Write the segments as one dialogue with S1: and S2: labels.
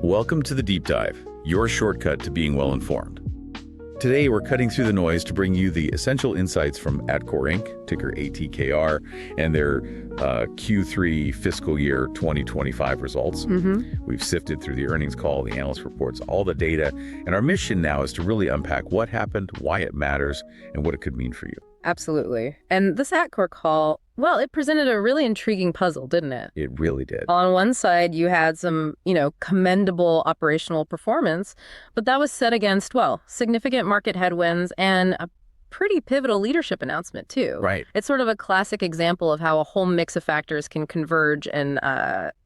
S1: Welcome to the Deep Dive, your shortcut to being well-informed. Today, we're cutting through the noise to bring you the essential insights from Atkore Inc., ticker ATKR, and their Q3 fiscal year 2025 results. We've sifted through the earnings call, the analyst reports, all the data, and our mission now is to really unpack what happened, why it matters, and what it could mean for you.
S2: Absolutely. And this Atkore call, well, it presented a really intriguing puzzle, didn't it?
S1: It really did.
S2: On one side, you had some, commendable operational performance, but that was set against, well, significant market headwinds and a pretty pivotal leadership announcement, too.
S1: Right.
S2: It's sort of a classic example of how a whole mix of factors can converge and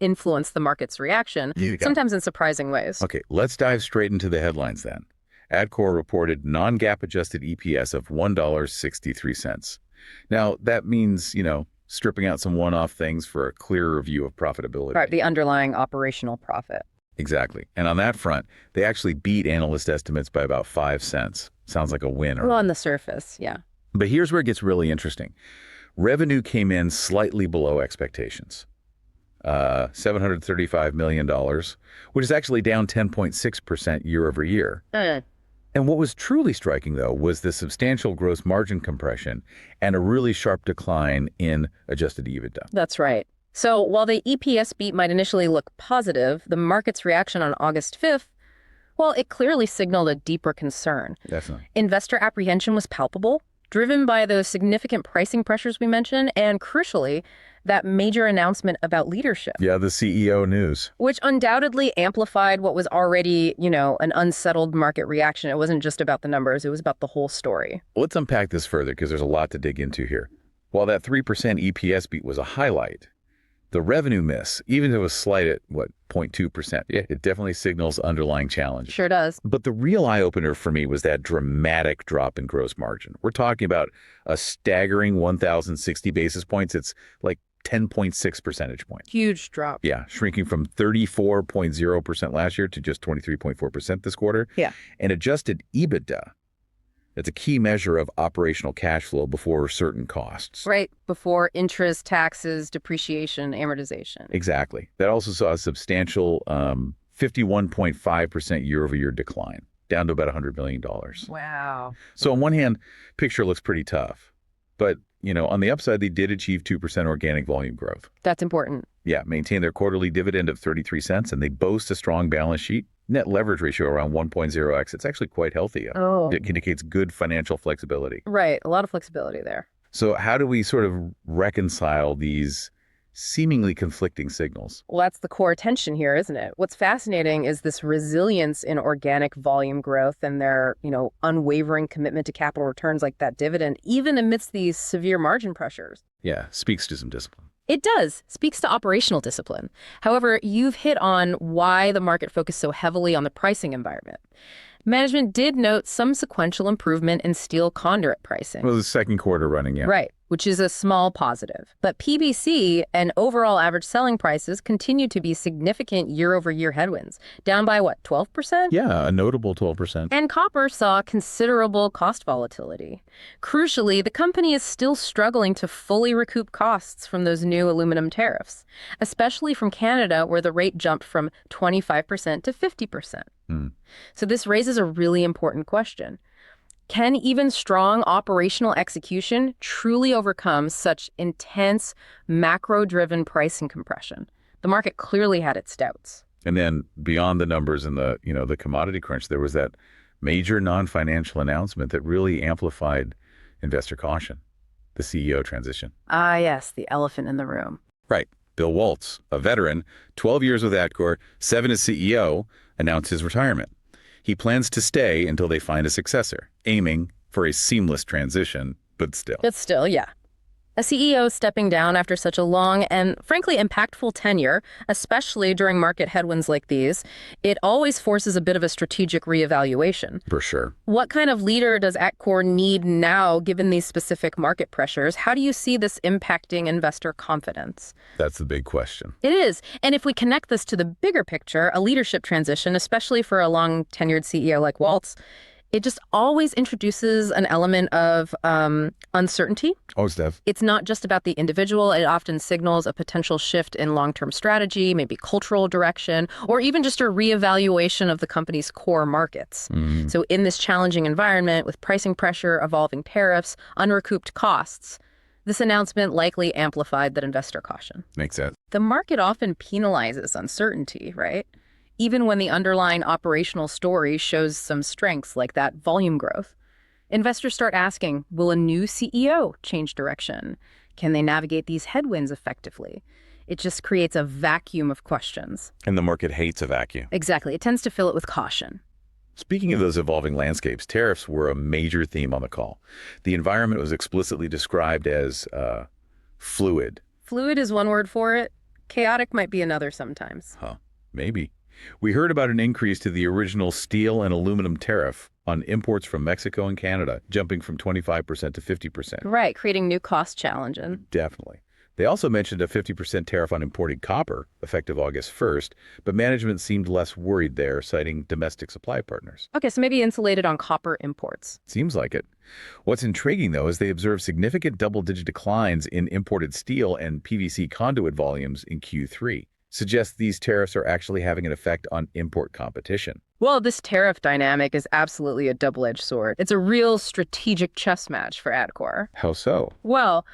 S2: influence the market's reaction, sometimes in surprising ways.
S1: Okay, let's dive straight into the headlines then. Atkore reported non-GAAP adjusted EPS of $1.63. Now, that means, stripping out some one-off things for a clearer view of profitability.
S2: Right, the underlying operational profit.
S1: Exactly. And on that front, they actually beat analyst estimates by about 5 cents. Sounds like a win.
S2: Well, on the surface, yeah.
S1: But here's where it gets really interesting. Revenue came in slightly below expectations. $735 million, which is actually down 10.6% year over year. And what was truly striking, though, was the substantial gross margin compression and a really sharp decline in adjusted EBITDA.
S2: That's right. So while the EPS beat might initially look positive, the market's reaction on August 5th, well, it clearly signaled a deeper concern.
S1: Definitely.
S2: Investor apprehension was palpable, driven by those significant pricing pressures we mentioned, and crucially, that major announcement about leadership.
S1: Yeah, the CEO news.
S2: Which undoubtedly amplified what was already, an unsettled market reaction. It wasn't just about the numbers, it was about the whole story.
S1: Let's unpack this further because there's a lot to dig into here. While that 3% EPS beat was a highlight, the revenue miss, even though it was slight at, 0.2%, it definitely signals underlying challenges.
S2: Sure does.
S1: But the real eye-opener for me was that dramatic drop in gross margin. We're talking about a staggering 1,060 basis points. It's like 10.6 percentage points.
S2: Huge drop.
S1: Yeah, shrinking from 34.0% last year to just 23.4% this quarter.
S2: Yeah.
S1: And adjusted EBITDA, that's a key measure of operational cash flow before certain costs.
S2: Right, before interest, taxes, depreciation, amortization.
S1: Exactly. That also saw a substantial 51.5% year-over-year decline, down to about $100 million.
S2: Wow.
S1: So on one hand, picture looks pretty tough. But, on the upside, they did achieve 2% organic volume growth.
S2: That's important.
S1: Yeah, maintain their quarterly dividend of 33 cents, and they boast a strong balance sheet. Net leverage ratio around 1.0x. It's actually quite healthy. It indicates good financial flexibility.
S2: Right, a lot of flexibility there.
S1: So how do we sort of reconcile these seemingly conflicting signals?
S2: Well, that's the core tension here, isn't it? What's fascinating is this resilience in organic volume growth and their, unwavering commitment to capital returns like that dividend, even amidst these severe margin pressures.
S1: Yeah, speaks to some discipline.
S2: It does. Speaks to operational discipline. However, you've hit on why the market focused so heavily on the pricing environment. Management did note some sequential improvement in steel conduit pricing.
S1: Well, the second quarter running, yeah.
S2: Right, which is a small positive. But PVC and overall average selling prices continue to be significant year-over-year headwinds, down by 12%?
S1: Yeah, a notable 12%.
S2: And copper saw considerable cost volatility. Crucially, the company is still struggling to fully recoup costs from those new aluminum tariffs, especially from Canada, where the rate jumped from 25% to 50%. So this raises a really important question. Can even strong operational execution truly overcome such intense macro-driven pricing compression? The market clearly had its doubts.
S1: And then beyond the numbers and the commodity crunch, there was that major non-financial announcement that really amplified investor caution, the CEO transition.
S2: Ah, yes, the elephant in the room.
S1: Right. Bill Waltz, a veteran, 12 years with Atkore, 7 as CEO, announced his retirement. He plans to stay until they find a successor, aiming for a seamless transition, but still. Yeah. A CEO stepping down after such a long and, frankly, impactful tenure, especially during market headwinds like these, it always forces a bit of a strategic reevaluation. For sure.
S2: What kind of leader does Atkore need now, given these specific market pressures? How do you see this impacting investor confidence?
S1: That's the big question.
S2: It is. And if we connect this to the bigger picture, a leadership transition, especially for a long-tenured CEO like Waltz, It just always introduces an element of uncertainty.
S1: Oh, Steph.
S2: It's not just about the individual. It often signals a potential shift in long-term strategy, maybe cultural direction, or even just a reevaluation of the company's core markets. So in this challenging environment with pricing pressure, evolving tariffs, unrecouped costs, this announcement likely amplified that investor caution.
S1: Makes sense.
S2: The market often penalizes uncertainty, right? Even when the underlying operational story shows some strengths like that volume growth. Investors start asking, will a new CEO change direction? Can they navigate these headwinds effectively? It just creates a vacuum of questions.
S1: And the market hates a vacuum.
S2: Exactly. It tends to fill it with caution.
S1: Speaking of those evolving landscapes, tariffs were a major theme on the call. The environment was explicitly described as fluid.
S2: Fluid is one word for it. Chaotic might be another sometimes.
S1: Maybe. We heard about an increase to the original steel and aluminum tariff on imports from Mexico and Canada, jumping from 25% to 50%.
S2: Right, creating new cost challenges.
S1: Definitely. They also mentioned a 50% tariff on imported copper, effective August 1st, but management seemed less worried there, citing domestic supply partners.
S2: Okay, so maybe insulated on copper imports.
S1: Seems like it. What's intriguing, though, is they observed significant double-digit declines in imported steel and PVC conduit volumes in Q3. Suggests these tariffs are actually having an effect on import competition.
S2: Well, this tariff dynamic is absolutely a double-edged sword. It's a real strategic chess match for Atkore.
S1: How so?
S2: Well,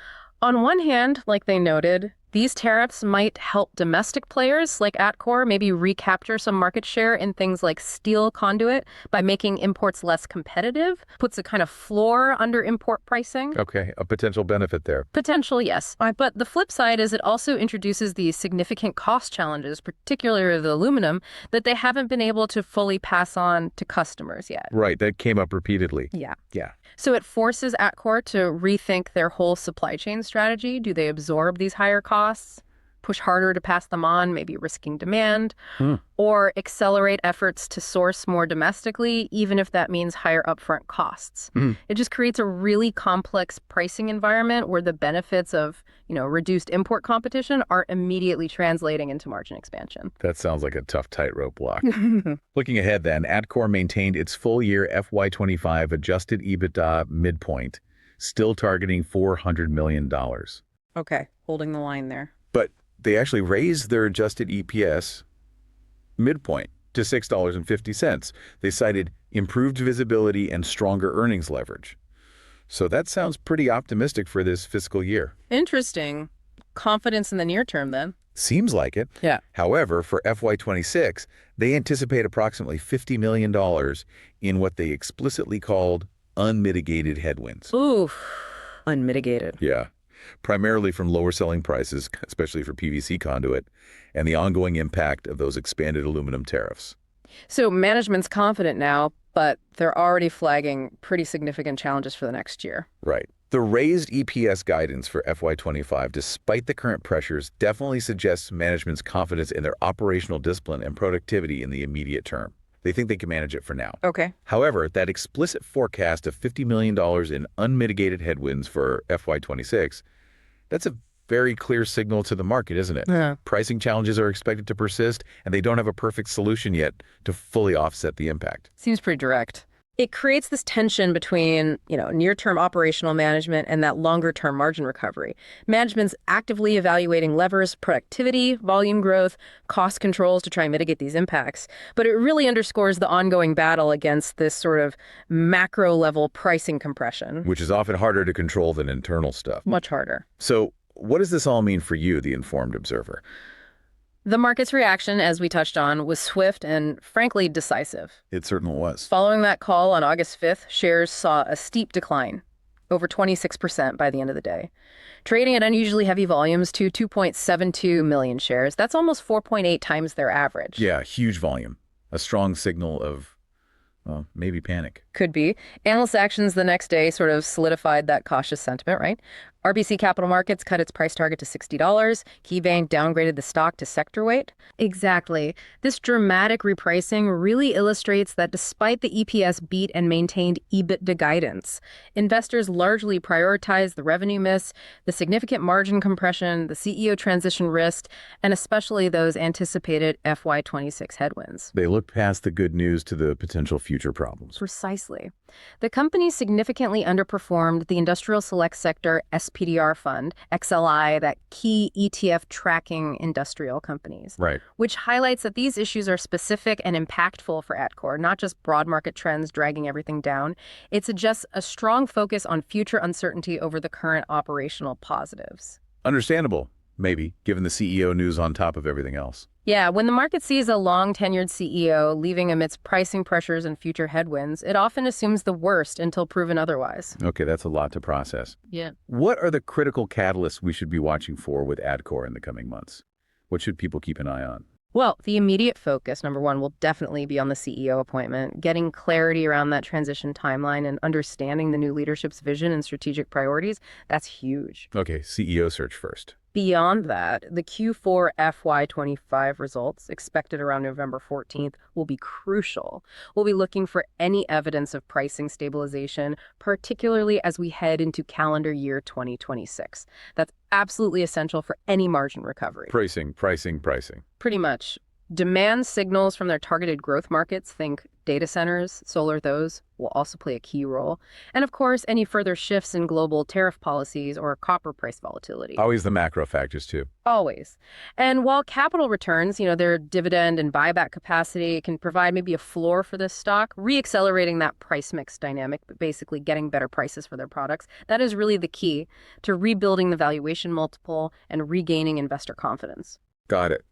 S2: on one hand, like they noted, these tariffs might help domestic players like Atkore maybe recapture some market share in things like steel conduit by making imports less competitive, puts a kind of floor under import pricing.
S1: Okay, a potential benefit there.
S2: Potential, yes. But the flip side is it also introduces these significant cost challenges, particularly the aluminum, that they haven't been able to fully pass on to customers yet.
S1: Right, that came up repeatedly.
S2: Yeah.
S1: Yeah.
S2: So it forces Atkore to rethink their whole supply chain strategy. Do they absorb these higher costs, push harder to pass them on, maybe risking demand, or accelerate efforts to source more domestically, even if that means higher upfront costs? It just creates a really complex pricing environment where the benefits of, reduced import competition are immediately translating into margin expansion.
S1: That sounds like a tough tightrope walk. Looking ahead then, Atkore maintained its full-year FY2025 adjusted EBITDA midpoint, still targeting $400 million.
S2: Okay, holding the line there.
S1: But they actually raised their adjusted EPS midpoint to $6.50. They cited improved visibility and stronger earnings leverage. So that sounds pretty optimistic for this fiscal year.
S2: Interesting. Confidence in the near term, then.
S1: Seems like it.
S2: Yeah.
S1: However, for FY26, they anticipate approximately $50 million in what they explicitly called unmitigated headwinds.
S2: Ooh, unmitigated.
S1: Yeah. Primarily from lower selling prices, especially for PVC conduit, and the ongoing impact of those expanded aluminum tariffs.
S2: So management's confident now, but they're already flagging pretty significant challenges for the next year.
S1: Right. The raised EPS guidance for FY25, despite the current pressures, definitely suggests management's confidence in their operational discipline and productivity in the immediate term. They think they can manage it for now.
S2: Okay.
S1: However, that explicit forecast of $50 million in unmitigated headwinds for FY26, that's a very clear signal to the market, isn't it?
S2: Yeah.
S1: Pricing challenges are expected to persist, and they don't have a perfect solution yet to fully offset the impact.
S2: Seems pretty direct. It creates this tension between, near-term operational management and that longer-term margin recovery. Management's actively evaluating levers, productivity, volume growth, cost controls to try and mitigate these impacts. But it really underscores the ongoing battle against this sort of macro-level pricing compression.
S1: Which is often harder to control than internal stuff.
S2: Much harder.
S1: So what does this all mean for you, the informed observer?
S2: The market's reaction, as we touched on, was swift and, frankly, decisive.
S1: It certainly was.
S2: Following that call on August 5th, shares saw a steep decline, over 26% by the end of the day. Trading at unusually heavy volumes to 2.72 million shares. That's almost 4.8 times their average.
S1: Yeah, huge volume. A strong signal of, well, maybe panic.
S2: Could be. Analyst actions the next day sort of solidified that cautious sentiment, right? RBC Capital Markets cut its price target to $60. KeyBank downgraded the stock to sector weight. Exactly. This dramatic repricing really illustrates that despite the EPS beat and maintained EBITDA guidance, investors largely prioritized the revenue miss, the significant margin compression, the CEO transition risk, and especially those anticipated FY26 headwinds.
S1: They looked past the good news to the potential future problems.
S2: Precisely. nicely. The company significantly underperformed the Industrial Select Sector SPDR fund, XLI, that key ETF tracking industrial companies,
S1: Right.
S2: which highlights that these issues are specific and impactful for Atkore, not just broad market trends dragging everything down. It suggests a strong focus on future uncertainty over the current operational positives.
S1: Understandable, maybe, given the CEO news on top of everything else.
S2: Yeah, when the market sees a long-tenured CEO leaving amidst pricing pressures and future headwinds, it often assumes the worst until proven otherwise.
S1: Okay, that's a lot to process.
S2: Yeah.
S1: What are the critical catalysts we should be watching for with Atkore in the coming months? What should people keep an eye on?
S2: Well, the immediate focus, number one, will definitely be on the CEO appointment, getting clarity around that transition timeline and understanding the new leadership's vision and strategic priorities. That's huge.
S1: Okay, CEO search first.
S2: Beyond that, the Q4 FY2025 results, expected around November 14th, will be crucial. We'll be looking for any evidence of pricing stabilization, particularly as we head into calendar year 2026. That's absolutely essential for any margin recovery.
S1: Pricing.
S2: Pretty much. Demand signals from their targeted growth markets, think data centers, solar, those will also play a key role. And of course, any further shifts in global tariff policies or copper price volatility.
S1: Always the macro factors, too.
S2: Always. And while capital returns, their dividend and buyback capacity can provide maybe a floor for this stock, re-accelerating that price mix dynamic, but basically getting better prices for their products, that is really the key to rebuilding the valuation multiple and regaining investor confidence.
S1: Got it.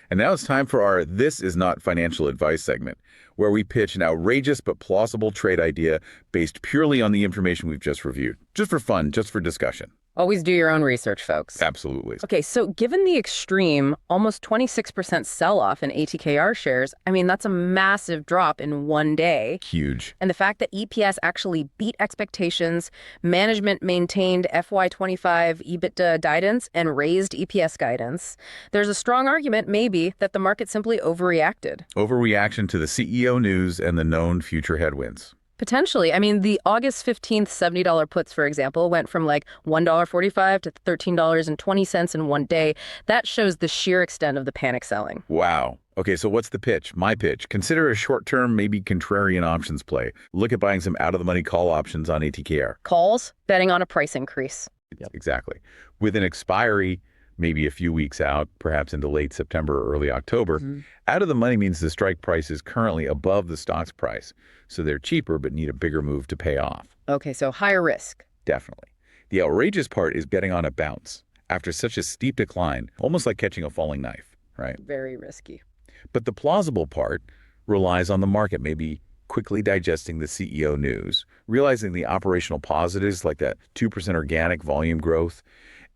S1: And now it's time for our This Is Not Financial Advice segment, where we pitch an outrageous but plausible trade idea based purely on the information we've just reviewed. Just for fun, just for discussion.
S2: Always do your own research, folks.
S1: Absolutely.
S2: Okay, so given the extreme, almost 26% sell-off in ATKR shares, that's a massive drop in one day.
S1: Huge.
S2: And the fact that EPS actually beat expectations, management maintained FY25 EBITDA guidance and raised EPS guidance, there's a strong argument, maybe, that the market simply overreacted.
S1: Overreaction to the CEO news and the known future headwinds.
S2: Potentially. The August 15th $70 puts, for example, went from like $1.45 to $13.20 in one day. That shows the sheer extent of the panic selling.
S1: Wow. Okay, so what's the pitch? My pitch. Consider a short-term, maybe contrarian options play. Look at buying some out-of-the-money call options on ATKR.
S2: Calls, betting on a price increase.
S1: Yep. Exactly. With an expiry maybe a few weeks out, perhaps into late September or early October. Out of the money means the strike price is currently above the stock's price, so they're cheaper but need a bigger move to pay off.
S2: Okay, so higher risk.
S1: Definitely. The outrageous part is betting on a bounce after such a steep decline, almost like catching a falling knife, right?
S2: Very risky.
S1: But the plausible part relies on the market maybe quickly digesting the CEO news, realizing the operational positives like that 2% organic volume growth,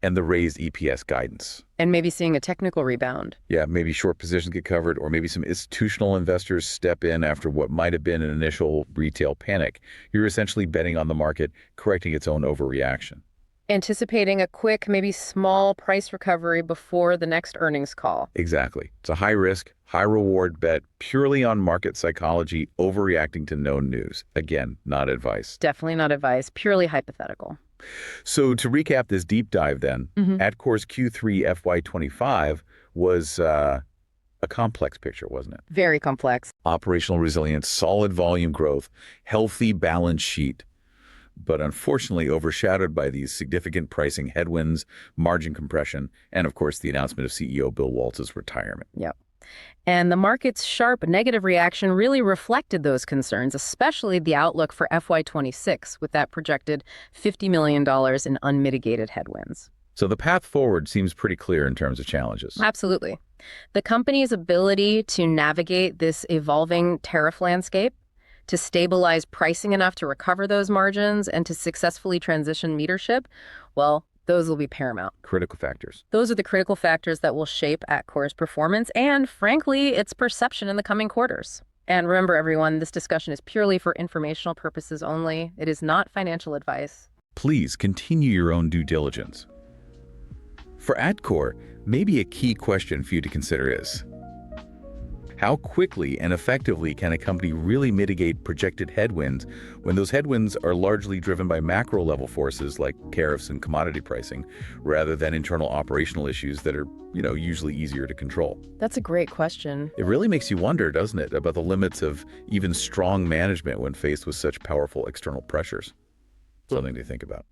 S1: and the raised EPS guidance.
S2: And maybe seeing a technical rebound.
S1: Yeah, maybe short positions get covered, or maybe some institutional investors step in after what might have been an initial retail panic. You're essentially betting on the market correcting its own overreaction.
S2: Anticipating a quick, maybe small price recovery before the next earnings call.
S1: Exactly. It's a high-risk, high-reward bet purely on market psychology, overreacting to known news. Again, not advice.
S2: Definitely not advice, purely hypothetical.
S1: So to recap this deep dive then, Atkore's Q3 FY2025 was a complex picture, wasn't it?
S2: Very complex.
S1: Operational resilience, solid volume growth, healthy balance sheet, but unfortunately overshadowed by these significant pricing headwinds, margin compression, and of course the announcement of CEO Bill Waltz's retirement.
S2: Yep. And the market's sharp negative reaction really reflected those concerns, especially the outlook for FY26 with that projected $50 million in unmitigated headwinds.
S1: So the path forward seems pretty clear in terms of challenges.
S2: Absolutely. The company's ability to navigate this evolving tariff landscape, to stabilize pricing enough to recover those margins, and to successfully transition leadership, well, those will be paramount.
S1: Critical factors.
S2: Those are the critical factors that will shape Atkore's performance and, frankly, its perception in the coming quarters. And remember, everyone, this discussion is purely for informational purposes only. It is not financial advice.
S1: Please continue your own due diligence. For Atkore, maybe a key question for you to consider is, How quickly and effectively can a company really mitigate projected headwinds when those headwinds are largely driven by macro-level forces like tariffs and commodity pricing, rather than internal operational issues that are, usually easier to control?
S2: That's a great question.
S1: It really makes you wonder, doesn't it, about the limits of even strong management when faced with such powerful external pressures. Something to think about.